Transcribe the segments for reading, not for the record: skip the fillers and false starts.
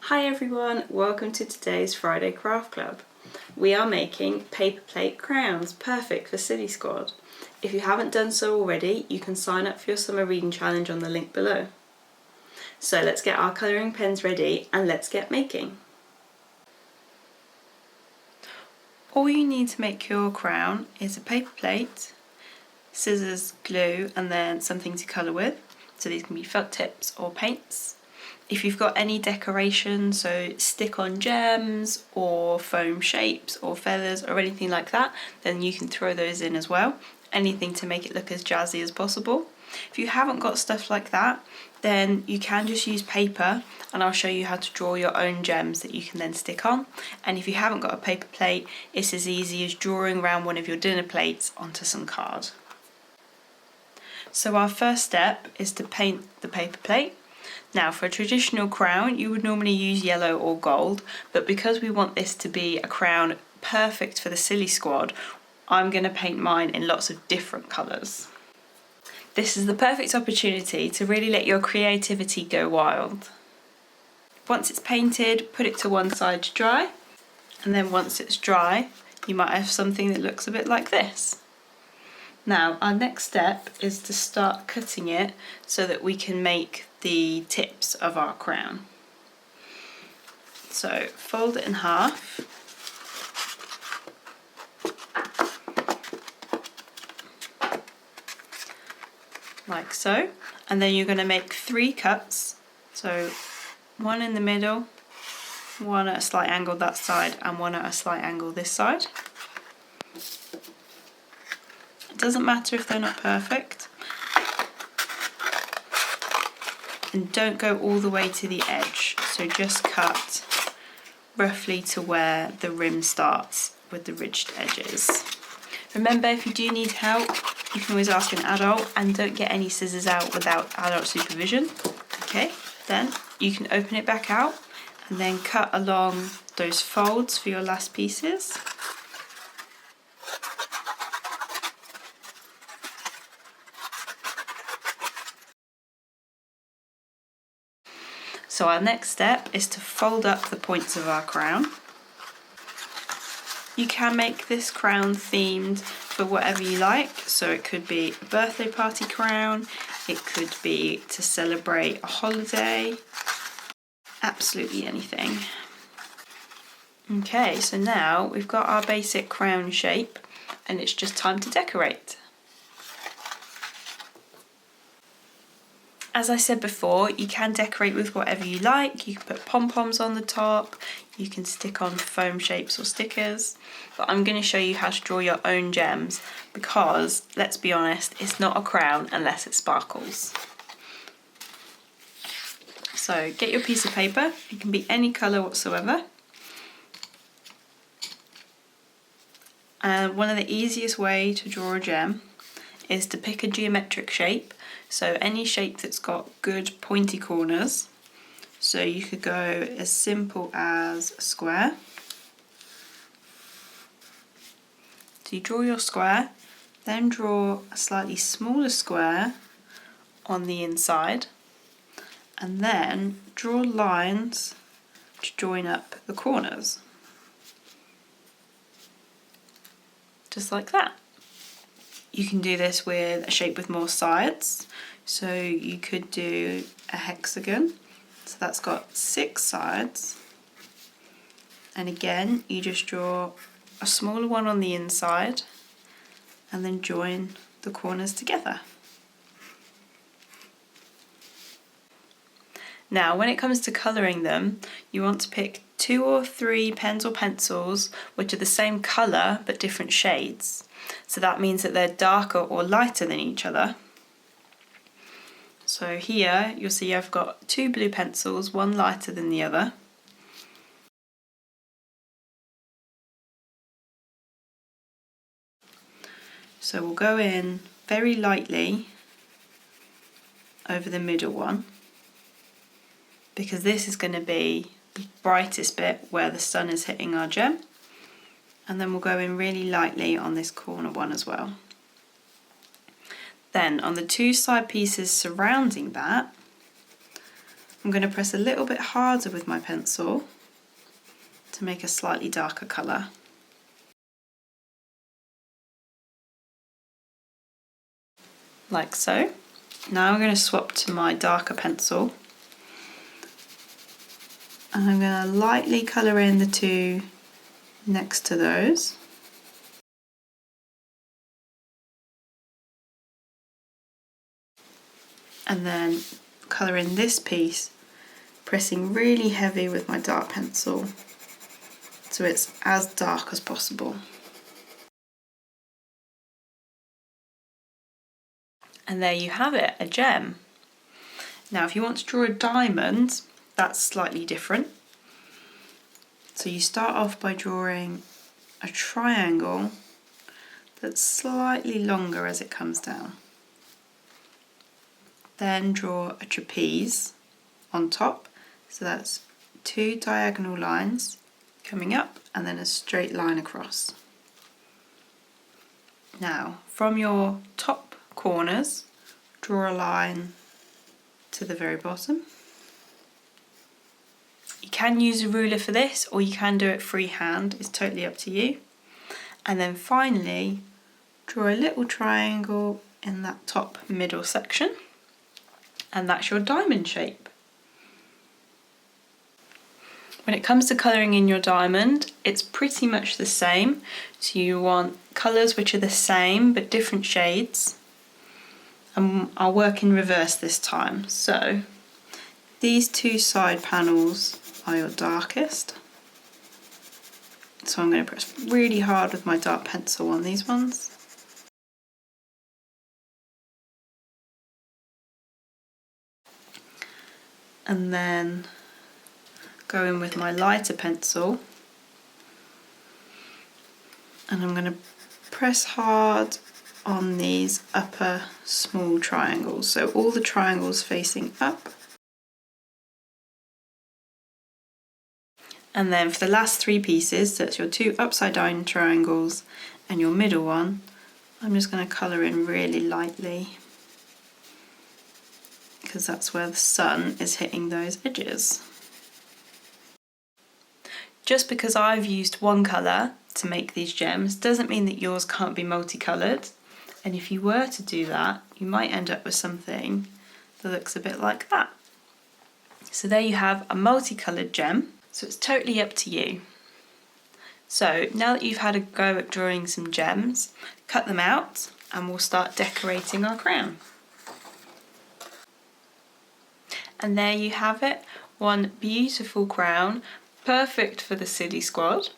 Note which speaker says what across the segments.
Speaker 1: Hi everyone, welcome to today's Friday Craft Club. We are making paper plate crowns, perfect for Silly Squad. If you haven't done so already, you can sign up for your summer reading challenge on the link below. So let's get our colouring pens ready and let's get making. All you need to make your crown is a paper plate, scissors, glue and then something to colour with. So these can be felt tips or paints. If you've got any decoration, so stick-on gems or foam shapes or feathers or anything like that, then you can throw those in as well. Anything to make it look as jazzy as possible. If you haven't got stuff like that, then you can just use paper and I'll show you how to draw your own gems that you can then stick on. And if you haven't got a paper plate, it's as easy as drawing around one of your dinner plates onto some card. So our first step is to paint the paper plate. Now for a traditional crown you would normally use yellow or gold, but because we want this to be a crown perfect for the Silly Squad, I'm going to paint mine in lots of different colours. This is the perfect opportunity to really let your creativity go wild. Once it's painted, put it to one side to dry, and then once it's dry you might have something that looks a bit like this. Now our next step is to start cutting it so that we can make the tips of our crown. So fold it in half. Like so. And then you're going to make 3 cuts. So one in the middle, one at a slight angle that side and one at a slight angle this side. It doesn't matter if they're not perfect. And don't go all the way to the edge, so just cut roughly to where the rim starts with the ridged edges. Remember, if you do need help, you can always ask an adult, and don't get any scissors out without adult supervision. Okay, then you can open it back out and then cut along those folds for your last pieces. So our next step is to fold up the points of our crown. You can make this crown themed for whatever you like, so it could be a birthday party crown, it could be to celebrate a holiday, absolutely anything. Okay, so now we've got our basic crown shape and it's just time to decorate. As I said before, you can decorate with whatever you like. You can put pom-poms on the top, you can stick on foam shapes or stickers, but I'm going to show you how to draw your own gems because, let's be honest, it's not a crown unless it sparkles. So get your piece of paper, it can be any colour whatsoever. And one of the easiest way to draw a gem is to pick a geometric shape. So any shape that's got good pointy corners. So you could go as simple as a square. So you draw your square, then draw a slightly smaller square on the inside, and then draw lines to join up the corners. Just like that. You can do this with a shape with more sides. So you could do a hexagon. So that's got 6 sides. And again, you just draw a smaller one on the inside and then join the corners together. Now, when it comes to colouring them, you want to pick 2 or 3 pens or pencils which are the same colour but different shades. So that means that they're darker or lighter than each other. So here you'll see I've got 2 blue pencils, one lighter than the other. So we'll go in very lightly over the middle one, because this is going to be the brightest bit where the sun is hitting our gem. And then we'll go in really lightly on this corner one as well. Then on the 2 side pieces surrounding that, I'm going to press a little bit harder with my pencil to make a slightly darker colour. Like so. Now I'm going to swap to my darker pencil and I'm going to lightly colour in the two next to those. And then colour in this piece, pressing really heavy with my dark pencil so it's as dark as possible. And there you have it, a gem. Now if you want to draw a diamond, that's slightly different. So you start off by drawing a triangle that's slightly longer as it comes down. Then draw a trapeze on top, so that's two diagonal lines coming up and then a straight line across. Now from your top corners, draw a line to the very bottom. You can use a ruler for this or you can do it freehand, it's totally up to you. And then finally draw a little triangle in that top middle section and that's your diamond shape. When it comes to colouring in your diamond, it's pretty much the same. So you want colours which are the same but different shades. And I'll work in reverse this time. So these two side panels are your darkest. So I'm going to press really hard with my dark pencil on these ones. And then go in with my lighter pencil and I'm going to press hard on these upper small triangles, so all the triangles facing up. And then for the last three pieces, so it's your two upside down triangles and your middle one, I'm just going to colour in really lightly because that's where the sun is hitting those edges. Just because I've used one colour to make these gems doesn't mean that yours can't be multicoloured, and if you were to do that you might end up with something that looks a bit like that. So there you have a multicoloured gem, so it's totally up to you. So now that you've had a go at drawing some gems, cut them out and we'll start decorating our crown. And there you have it, one beautiful crown, perfect for the silly squad.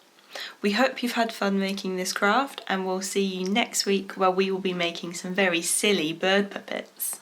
Speaker 1: We hope you've had fun making this craft and we'll see you next week where we will be making some very silly bird puppets.